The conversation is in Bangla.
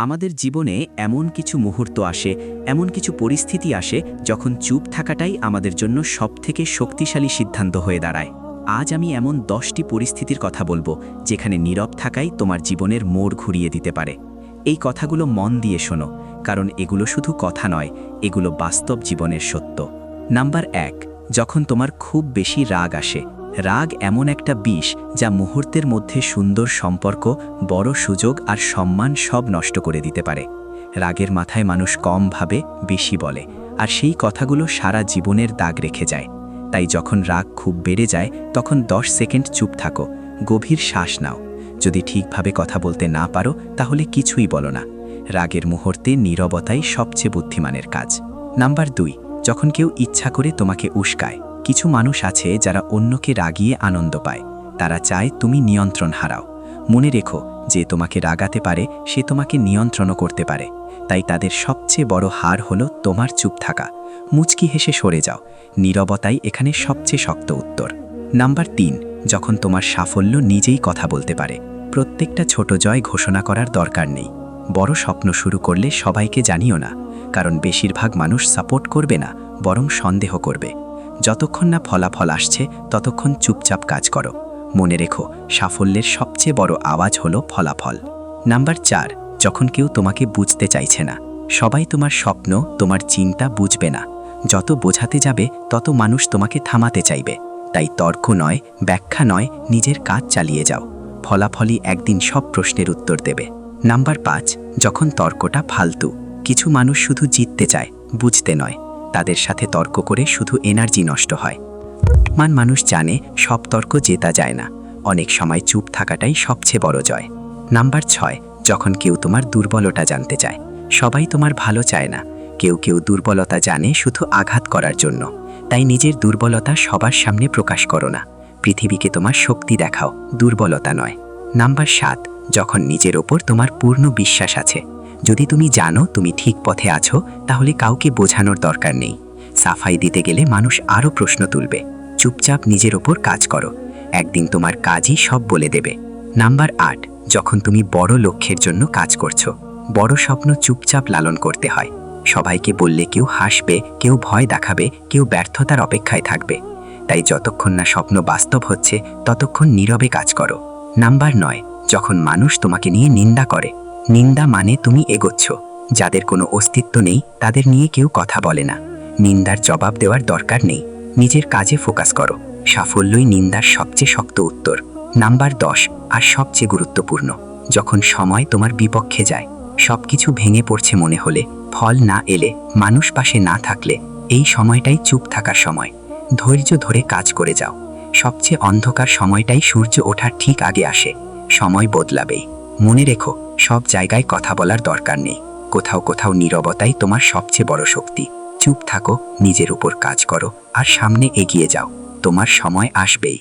আমাদের জীবনে এমন কিছু মুহূর্ত আসে, এমন কিছু পরিস্থিতি আসে যখন চুপ থাকাটাই আমাদের জন্য সবথেকে শক্তিশালী সিদ্ধান্ত হয়ে দাঁড়ায়। আজ আমি এমন 10টি পরিস্থিতির কথা বলবো যেখানে নীরব থাকাই তোমার জীবনের মোড় ঘুরিয়ে দিতে পারে। এই কথাগুলো মন দিয়ে শোনো, কারণ এগুলো শুধু কথা নয়, এগুলো বাস্তব জীবনের সত্য। নাম্বার 1, যখন তোমার খুব বেশি রাগ আসে। রাগ এমন একটা বিষ যা মুহূর্তের মধ্যে সুন্দর সম্পর্ক, বড় সুযোগ আর সম্মান সব নষ্ট করে দিতে পারে। রাগের মাথায় মানুষ কম ভাবে, বেশি বলে, আর সেই কথাগুলো সারা জীবনের দাগ রেখে যায়। তাই যখন রাগ খুব বেড়ে যায় তখন 10 সেকেন্ড চুপ থাকো, গভীর শ্বাস নাও। যদি ঠিকভাবে কথা বলতে না পারো তাহলে কিছুই বলো না। রাগের মুহূর্তে নীরবতাই সবচেয়ে বুদ্ধিমানের কাজ। নাম্বার 2, যখন কেউ ইচ্ছা করে তোমাকে উস্কায়। কিছু মানুষ আছে যারা অন্যকে রাগিয়ে আনন্দ পায়। তারা চায় তুমি নিয়ন্ত্রণ হারাও। মনে রেখো, যে তোমাকে রাগাতে পারে সে তোমাকে নিয়ন্ত্রণও করতে পারে। তাই তাদের সবচেয়ে বড় হার হলো তোমার চুপ থাকা। মুচকি হেসে সরে যাও, নীরবতাই এখানে সবচেয়ে শক্ত উত্তর। নাম্বার 3, যখন তোমার সাফল্য নিজেই কথা বলতে পারে। প্রত্যেকটা ছোট জয় ঘোষণা করার দরকার নেই। বড় স্বপ্ন শুরু করলে সবাইকে জানিও না, কারণ বেশিরভাগ মানুষ সাপোর্ট করবে না, বরং সন্দেহ করবে। যতক্ষণ না ফলাফল আসছে ততক্ষণ চুপচাপ কাজ করো। মনে রেখো, সাফল্যের সবচেয়ে বড় আওয়াজ হলো ফলাফল। নাম্বার 4, যখন কেউ তোমাকে বুঝতে চাইছে না। সবাই তোমার স্বপ্ন, তোমার চিন্তা বুঝবে না। যত বোঝাতে যাবে তত মানুষ তোমাকে থামাতে চাইবে। তাই তর্ক নয়, ব্যাখ্যা নয়, নিজের কাজ চালিয়ে যাও। ফলাফলই একদিন সব প্রশ্নের উত্তর দেবে। নাম্বার 5, যখন তর্কটা ফালতু। কিছু মানুষ শুধু জিততে চায়, বুঝতে নয়। তাদের সাথে তর্ক করে শুধু এনার্জি নষ্ট হয়। মানুষ জানে সব তর্ক জেতা যায় না। অনেক সময় চুপ থাকাটাই সবচেয়ে বড় জয়। নাম্বার 6, যখন কেউ তোমার দুর্বলতা জানতে চায়। সবাই তোমার ভালো চায় না। কেউ কেউ দুর্বলতা জানে শুধু আঘাত করার জন্য। তাই নিজের দুর্বলতা সবার সামনে প্রকাশ করো না। পৃথিবীকে তোমার শক্তি দেখাও, দুর্বলতা নয়। নাম্বার 7, যখন নিজের ওপর তোমার পূর্ণ বিশ্বাস আছে। যদি তুমি জানো তুমি ঠিক পথে আছো, তাহলে কাউকে বোঝানোর দরকার নেই। সাফাই দিতে গেলে মানুষ আরও প্রশ্ন তুলবে। চুপচাপ নিজের ওপর কাজ করো, একদিন তোমার কাজই সব বলে দেবে। নাম্বার 8, যখন তুমি বড় লক্ষ্যের জন্য কাজ করছো। বড় স্বপ্ন চুপচাপ লালন করতে হয়। সবাইকে বললে কেউ হাসবে, কেউ ভয় দেখাবে, কেউ ব্যর্থতার অপেক্ষায় থাকবে। তাই যতক্ষণ না স্বপ্ন বাস্তব হচ্ছে ততক্ষণ নীরবে কাজ করো। নাম্বার 9, যখন মানুষ তোমাকে নিয়ে নিন্দা করে। নিন্দা মানে তুমি এগোচ্ছ। যাদের কোনো অস্তিত্ব নেই তাদের নিয়ে কেউ কথা বলে না। নিন্দার জবাব দেওয়ার দরকার নেই, নিজের কাজে ফোকাস করো। সাফল্যই নিন্দার সবচেয়ে শক্ত উত্তর। নাম্বার 10, আর সবচেয়ে গুরুত্বপূর্ণ, যখন সময় তোমার বিপক্ষে যায়। সবকিছু ভেঙে পড়ছে মনে হলে, ফল না এলে, মানুষ পাশে না থাকলে, এই সময়টাই চুপ থাকার সময়। ধৈর্য ধরে কাজ করে যাও। সবচেয়ে অন্ধকার সময়টাই সূর্য ওঠার ঠিক আগে আসে। সময় বদলাবেই। মনে রেখো, সব জায়গায় কথা বলার দরকার নেই। কোথাও কোথাও নীরবতাই তোমার সবচেয়ে বড় শক্তি। চুপ থাকো, নিজের উপর কাজ করো, আর সামনে এগিয়ে যাও। তোমার সময় আসবেই।